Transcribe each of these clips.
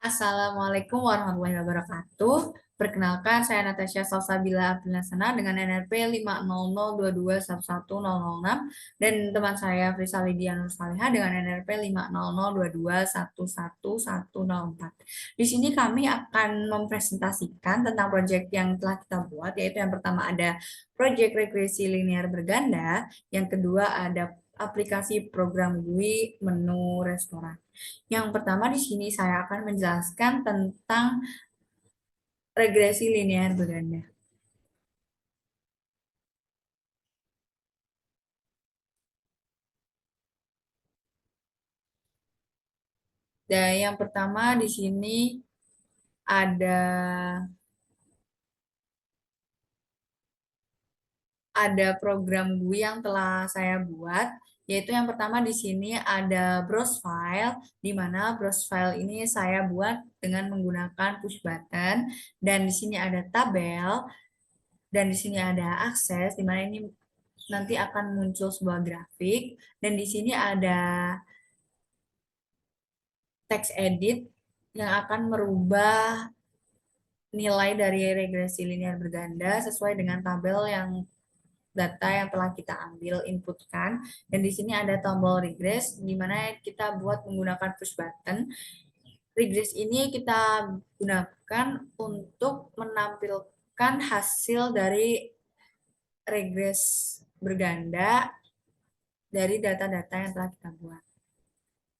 Assalamualaikum warahmatullahi wabarakatuh. Perkenalkan, saya Natasha Salsabila Aprilasana dengan NRP 50022111006 dan teman saya Frisa Lydia Nur Saleha dengan NRP 50022111104. Di sini kami akan mempresentasikan tentang proyek yang telah kita buat, yaitu yang pertama ada proyek regresi linear berganda, yang kedua ada aplikasi program GUI menu restoran. Yang pertama di sini saya akan menjelaskan tentang regresi linear berganda. Dan yang pertama di sini ada program GUI yang telah saya buat, yaitu yang pertama di sini ada browse file, di mana browse file ini saya buat dengan menggunakan push button, dan di sini ada tabel, dan di sini ada akses, di mana ini nanti akan muncul sebuah grafik, dan di sini ada text edit yang akan merubah nilai dari regresi linear berganda sesuai dengan tabel yang data yang telah kita ambil inputkan, dan di sini ada tombol regress di mana kita buat menggunakan push button. Regress ini kita gunakan untuk menampilkan hasil dari regress berganda dari data-data yang telah kita buat.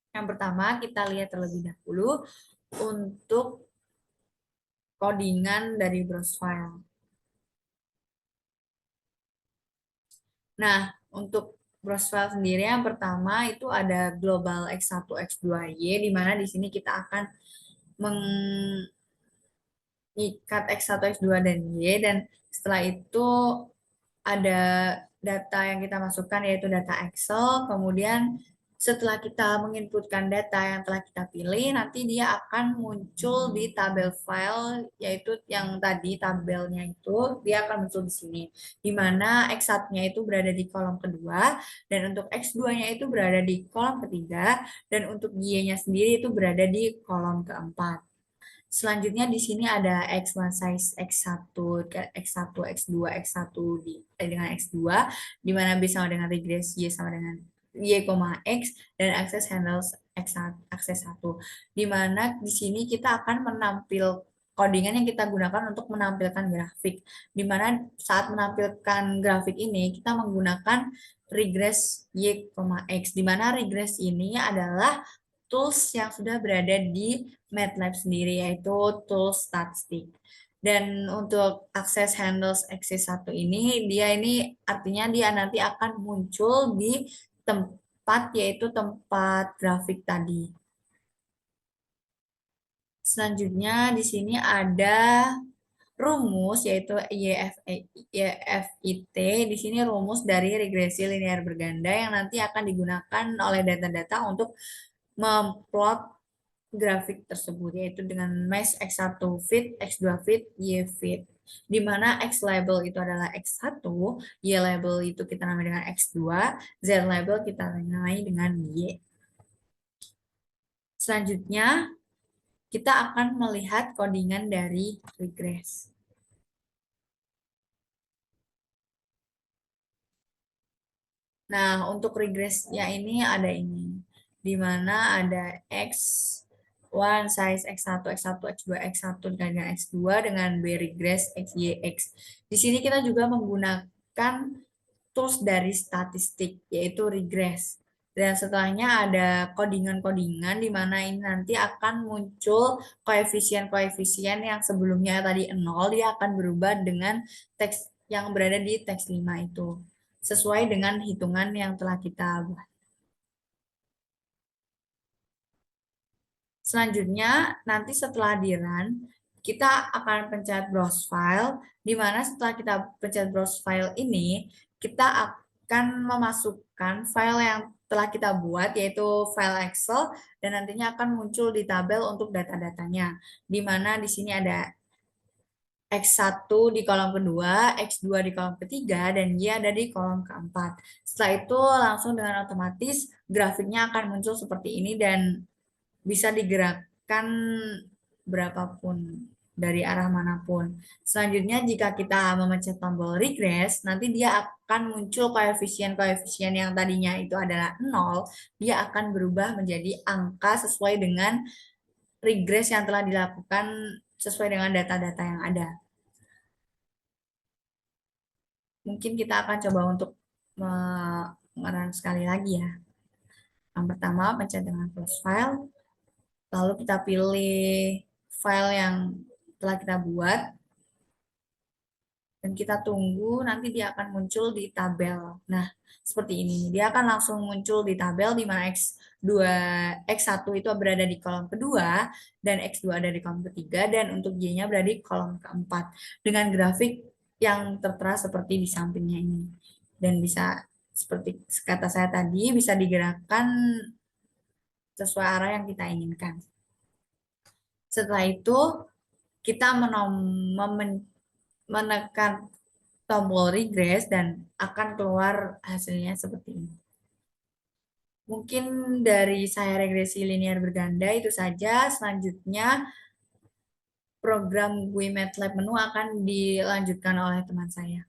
Yang pertama kita lihat terlebih dahulu untuk codingan dari browse file. Nah, untuk browse file sendiri yang pertama itu ada global x1, x2y, di mana di sini kita akan mengikat x1, x2, dan y, dan setelah itu ada data yang kita masukkan yaitu data Excel, kemudian setelah kita menginputkan data yang telah kita pilih, nanti dia akan muncul di tabel file, yaitu yang tadi tabelnya itu, dia akan muncul di sini. Di mana X1-nya itu berada di kolom kedua, dan untuk X2-nya itu berada di kolom ketiga, dan untuk Y-nya sendiri itu berada di kolom keempat. Selanjutnya di sini ada X1 size X1, X1, X2, X1 dengan X2, di mana B sama dengan regress Y sama dengan Y, X, dan access handles X1, akses 1. Di mana di sini kita akan menampil codingan yang kita gunakan untuk menampilkan grafik. Di mana saat menampilkan grafik ini, kita menggunakan regress Y, X. Di mana regress ini adalah tools yang sudah berada di MATLAB sendiri, yaitu tools statistik. Dan untuk akses handles Axis 1 ini, dia ini artinya dia nanti akan muncul di tempat, yaitu tempat grafik tadi. Selanjutnya di sini ada rumus, yaitu YFIT. Di sini rumus dari regresi linear berganda yang nanti akan digunakan oleh data-data untuk memplot grafik tersebut, yaitu dengan mesh X1 fit, X2 fit, Y fit. Di mana X label itu adalah X1, Y label itu kita namai dengan X2, Z label kita namai dengan Y. Selanjutnya, kita akan melihat codingan dari regress. Nah, untuk regressnya ini ada ini, di mana ada X1 size X1, X1, X2, X1 dengan X2 dengan B regress XY, X. Di sini kita juga menggunakan tools dari statistik, yaitu regress. Dan setelahnya ada codingan-codingan di mana ini nanti akan muncul koefisien-koefisien yang sebelumnya tadi 0, dia akan berubah dengan teks yang berada di teks 5 itu, sesuai dengan hitungan yang telah kita buat. Selanjutnya, nanti setelah di run, kita akan pencet browse file, di mana setelah kita pencet browse file ini, kita akan memasukkan file yang telah kita buat, yaitu file Excel, dan nantinya akan muncul di tabel untuk data-datanya, di mana di sini ada X1 di kolom kedua, X2 di kolom ketiga, dan Y ada di kolom keempat. Setelah itu langsung dengan otomatis grafiknya akan muncul seperti ini dan bisa digerakkan berapapun dari arah manapun. Selanjutnya, jika kita memencet tombol regress, nanti dia akan muncul koefisien-koefisien yang tadinya itu adalah 0, dia akan berubah menjadi angka sesuai dengan regress yang telah dilakukan sesuai dengan data-data yang ada. Mungkin kita akan coba untuk mengerang sekali lagi ya. Yang pertama, pencet dengan close file, lalu kita pilih file yang telah kita buat, dan kita tunggu nanti dia akan muncul di tabel. Nah, seperti ini. Dia akan langsung muncul di tabel di mana X2, X1 itu berada di kolom kedua, dan X2 ada di kolom ketiga, dan untuk Y-nya berada di kolom keempat. Dengan grafik yang tertera seperti di sampingnya ini. Dan bisa, seperti kata saya tadi, bisa digerakkan sesuai arah yang kita inginkan. Setelah itu, kita menekan tombol regress dan akan keluar hasilnya seperti ini. Mungkin dari saya regresi linear berganda itu saja. Selanjutnya program GUI MATLAB menu akan dilanjutkan oleh teman saya.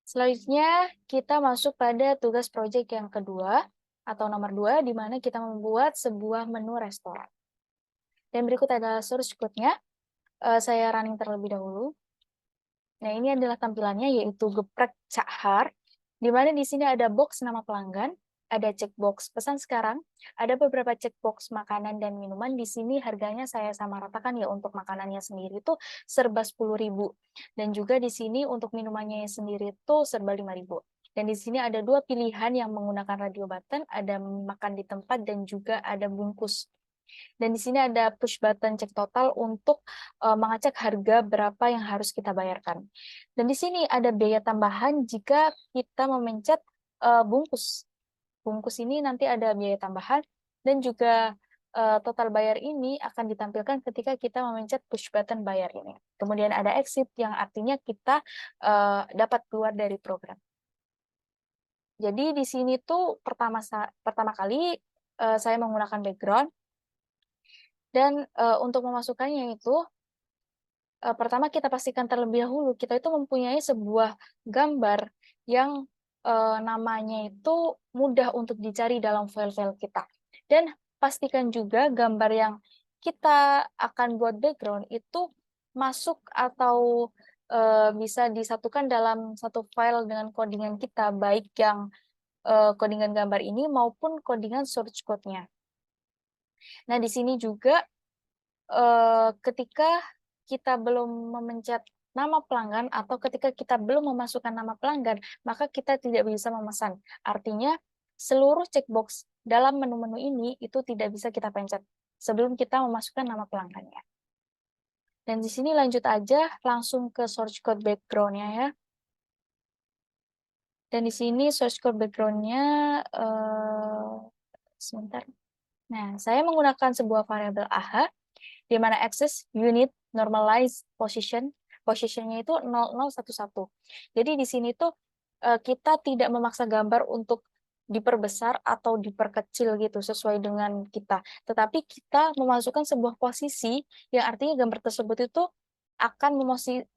Selanjutnya, kita masuk pada tugas proyek yang kedua, atau nomor 2, di mana kita membuat sebuah menu restoran. Dan berikut adalah source code-nya. Saya running terlebih dahulu. Nah, ini adalah tampilannya, yaitu geprek cahar, di mana di sini ada box nama pelanggan, ada checkbox pesan sekarang, ada beberapa checkbox makanan dan minuman. Di sini harganya saya samaratakan ya, untuk makanannya sendiri itu serba 10.000. Dan juga di sini untuk minumannya sendiri itu serba 5.000. Dan di sini ada dua pilihan yang menggunakan radio button, ada makan di tempat dan juga ada bungkus. Dan di sini ada push button cek total untuk mengecek harga berapa yang harus kita bayarkan. Dan di sini ada biaya tambahan jika kita memencet bungkus. Bungkus ini nanti ada biaya tambahan, dan juga total bayar ini akan ditampilkan ketika kita memencet push button bayar ini. Kemudian ada exit yang artinya kita dapat keluar dari program. Jadi di sini tuh pertama kali saya menggunakan background. Dan untuk memasukkannya itu, pertama kita pastikan terlebih dahulu kita itu mempunyai sebuah gambar yang namanya itu mudah untuk dicari dalam file-file kita. Dan pastikan juga gambar yang kita akan buat background itu masuk atau bisa disatukan dalam satu file dengan codingan kita, baik yang codingan gambar ini maupun codingan source code-nya. Nah, di sini juga ketika kita belum memencet nama pelanggan atau ketika kita belum memasukkan nama pelanggan, maka kita tidak bisa memesan. Artinya, seluruh checkbox dalam menu-menu ini itu tidak bisa kita pencet sebelum kita memasukkan nama pelanggannya. Dan di sini lanjut aja langsung ke source code background-nya ya. Dan di sini source code background-nya, sebentar. Nah, saya menggunakan sebuah variabel AH, di mana access unit normalized position, posisinya itu 0011. Jadi di sini tuh kita tidak memaksa gambar untuk diperbesar atau diperkecil gitu sesuai dengan kita, tetapi kita memasukkan sebuah posisi yang artinya gambar tersebut itu akan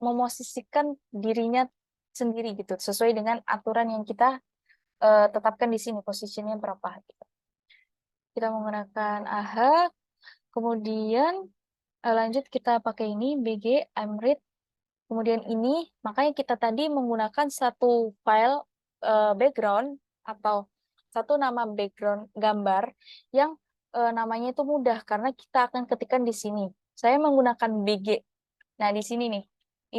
memosisikan dirinya sendiri gitu sesuai dengan aturan yang kita tetapkan di sini posisinya berapa gitu. Kita menggunakan AHA, kemudian lanjut kita pakai ini BG Amrit. Kemudian ini, makanya kita tadi menggunakan satu file background atau satu nama background gambar yang namanya itu mudah karena kita akan ketikkan di sini. Saya menggunakan BG. Nah, di sini nih.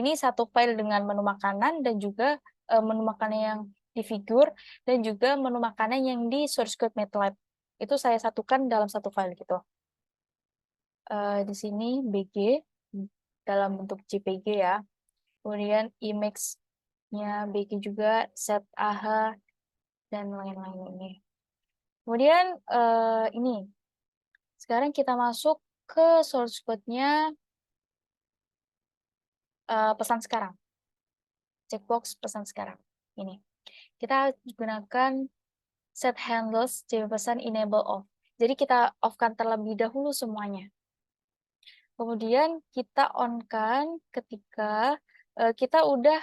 Ini satu file dengan menu makanan dan juga menu makanan yang di figur dan juga menu makanan yang di source code MATLAB. Itu saya satukan dalam satu file gitu. Di sini BG dalam bentuk JPG ya. Kemudian image-nya BG juga, set AHA, dan lain-lain ini. Kemudian ini, sekarang kita masuk ke source code-nya pesan sekarang. Checkbox pesan sekarang. Ini. Kita gunakan set handles JP pesan enable off. Jadi kita off-kan terlebih dahulu semuanya. Kemudian kita on-kan ketika kita udah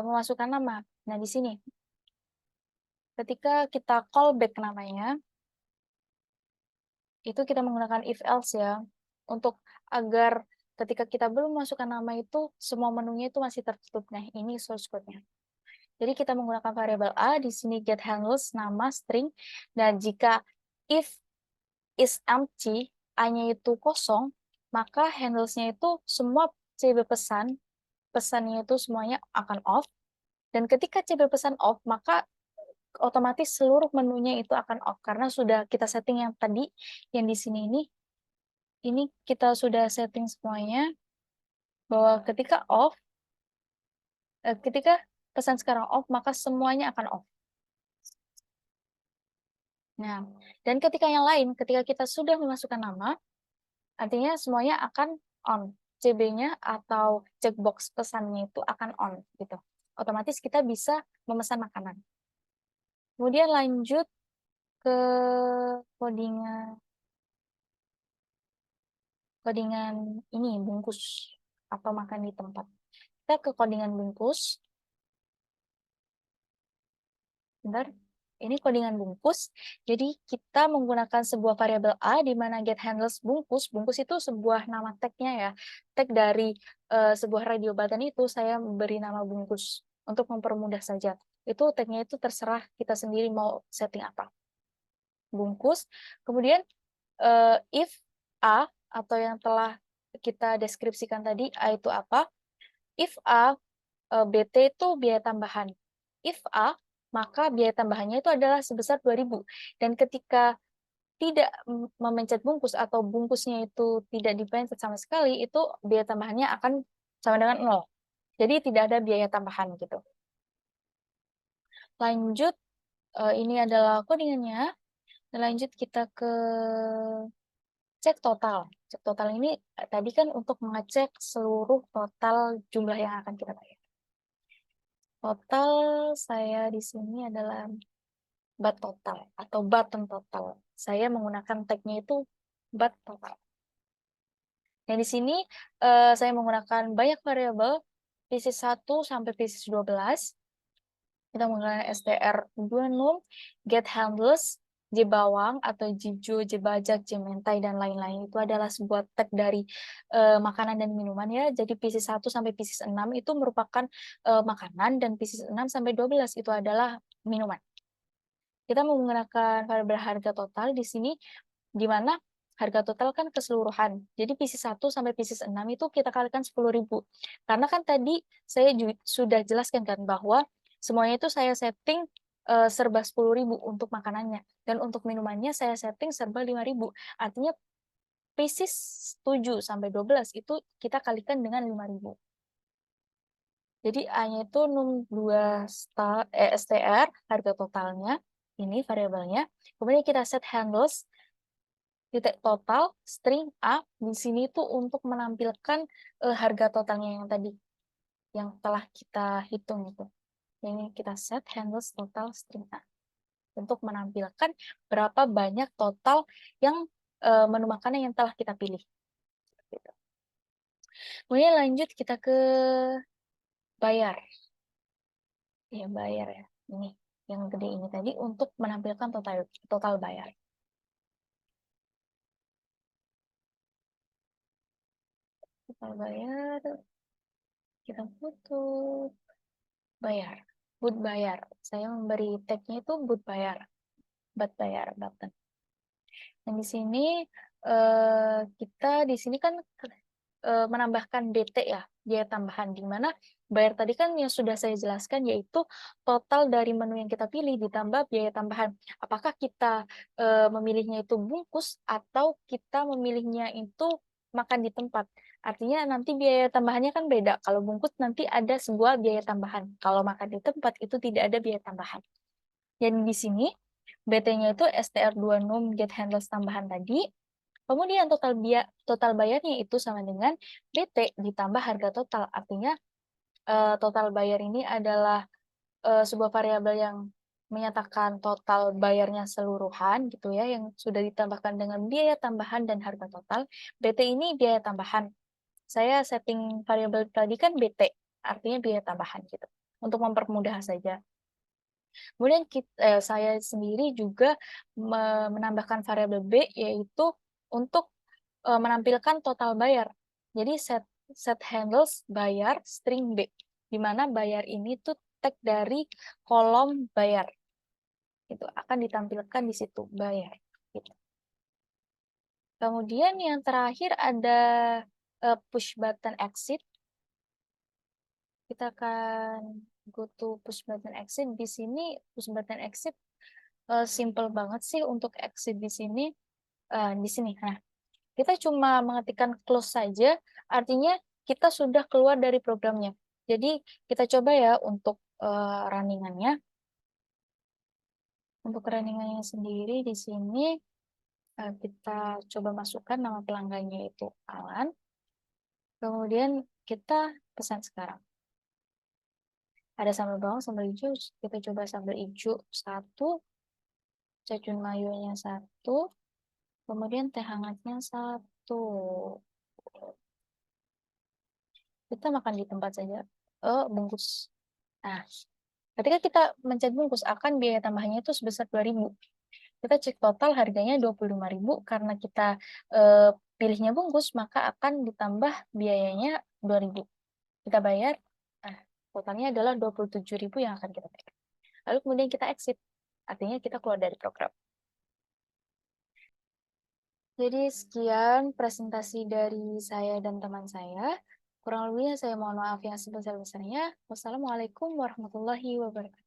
memasukkan nama. Nah, di sini ketika kita callback namanya, itu kita menggunakan if else ya, untuk agar ketika kita belum memasukkan nama itu, semua menunya itu masih tertutup. Nah, ini source code-nya. Jadi kita menggunakan variabel A, di sini get handles, nama, string, dan jika if is empty, A-nya itu kosong, maka handles-nya itu semua CB pesan, pesannya itu semuanya akan off, dan ketika CB pesan off, maka otomatis seluruh menunya itu akan off, karena sudah kita setting yang tadi, yang di sini ini kita sudah setting semuanya, bahwa ketika off, ketika pesan sekarang off, maka semuanya akan off. Nah, dan ketika yang lain, ketika kita sudah memasukkan nama, artinya semuanya akan on. CB-nya atau checkbox pesannya itu akan on, gitu. Otomatis kita bisa memesan makanan. Kemudian lanjut ke codingan ini, bungkus atau makan di tempat. Kita ke codingan bungkus. Bentar. Ini codingan bungkus. Jadi kita menggunakan sebuah variabel A di mana get handles bungkus. Bungkus itu sebuah nama tag-nya ya. Tag dari sebuah radio button itu saya beri nama bungkus untuk mempermudah saja. Itu tag-nya itu terserah kita sendiri mau setting apa. Bungkus. Kemudian if A atau yang telah kita deskripsikan tadi, A itu apa? If A, BT itu biaya tambahan. If A, maka biaya tambahannya itu adalah sebesar 2.000. Dan ketika tidak memencet bungkus atau bungkusnya itu tidak dipencet sama sekali, itu biaya tambahannya akan sama dengan 0. Jadi tidak ada biaya tambahan gitu. Lanjut, ini adalah codingannya. Lanjut kita ke cek total. Cek total ini tadi kan untuk mengecek seluruh total jumlah yang akan kita bayar. Total saya di sini adalah bat total atau button total. Saya menggunakan tag-nya itu bat total. Dan di sini saya menggunakan banyak variabel, pieces 1 sampai pieces 12. Kita menggunakan str2num, get handles, jbawang atau jijo, jbajak, jmentai, dan lain-lain. Itu adalah sebuah tag dari makanan dan minuman ya. Jadi pieces 1 sampai pieces 6 itu merupakan makanan, dan pieces 6 sampai 12 itu adalah minuman. Kita menggunakan variabel harga total di sini, di mana harga total kan keseluruhan. Jadi pieces 1 sampai pieces 6 itu kita kalikan 10.000. Karena kan tadi saya sudah jelaskan kan bahwa semuanya itu saya setting serba 10.000 untuk makanannya. Dan untuk minumannya saya setting serba 5.000. Artinya pieces 7 sampai 12 itu kita kalikan dengan 5.000. Jadi A-nya itu num2 str, harga totalnya, ini variabelnya. Kemudian kita set handles, titik total, string A, di sini itu untuk menampilkan harga totalnya yang tadi, yang telah kita hitung itu. Ini kita set handles total string A, untuk menampilkan berapa banyak total yang menu makanan yang telah kita pilih. Kemudian lanjut kita ke bayar. Ya, bayar ya. Ini yang gede ini tadi untuk menampilkan total bayar. Total bayar, kita butuh bayar, but bayar. Saya memberi tag-nya itu but bayar, bayar button. Dan di sini kita di sini kan menambahkan BT ya, biaya tambahan, di mana bayar tadi kan yang sudah saya jelaskan, yaitu total dari menu yang kita pilih ditambah biaya tambahan. Apakah kita memilihnya itu bungkus atau kita memilihnya itu makan di tempat. Artinya nanti biaya tambahannya kan beda. Kalau bungkus nanti ada sebuah biaya tambahan. Kalau makan di tempat itu tidak ada biaya tambahan. Dan di sini BT-nya itu str2num get handles tambahan tadi. Kemudian total bayarnya itu sama dengan BT ditambah harga total. Artinya total bayar ini adalah sebuah variabel yang menyatakan total bayarnya seluruhan gitu ya, yang sudah ditambahkan dengan biaya tambahan dan harga total. BT ini biaya tambahan. Saya setting variabel tadi kan BT, artinya biaya tambahan gitu, untuk mempermudah saja. Kemudian saya sendiri juga menambahkan variabel B, yaitu untuk menampilkan total bayar. Jadi set handles bayar string B, di mana bayar ini tuh tag dari kolom bayar. Itu akan ditampilkan di situ bayar. Gitu. Kemudian yang terakhir ada push button exit. Kita akan go to push button exit. Di sini push button exit simple banget sih untuk exit di sini. Di sini. Nah, kita cuma mengetikkan close saja, artinya kita sudah keluar dari programnya. Jadi kita coba ya untuk runningannya. Untuk runningannya sendiri di sini kita coba masukkan nama pelanggannya itu Alan. Kemudian kita pesan sekarang. Ada sambal bawang, sambal hijau, kita coba sambal hijau 1, cacun mayonya 1, kemudian teh hangatnya 1. Kita makan di tempat saja. Bungkus. Nah, ketika kita mencet bungkus, akan biaya tambahannya itu sebesar 2.000. Kita cek total harganya 25.000, karena kita pilihnya bungkus, maka akan ditambah biayanya 2.000. Kita bayar, nah, totalnya adalah 27.000 yang akan kita bayar. Lalu kemudian kita exit, artinya kita keluar dari program. Jadi sekian presentasi dari saya dan teman saya. Kurang lebihnya saya mohon maaf yang sebesar-besarnya. Wassalamualaikum warahmatullahi wabarakatuh.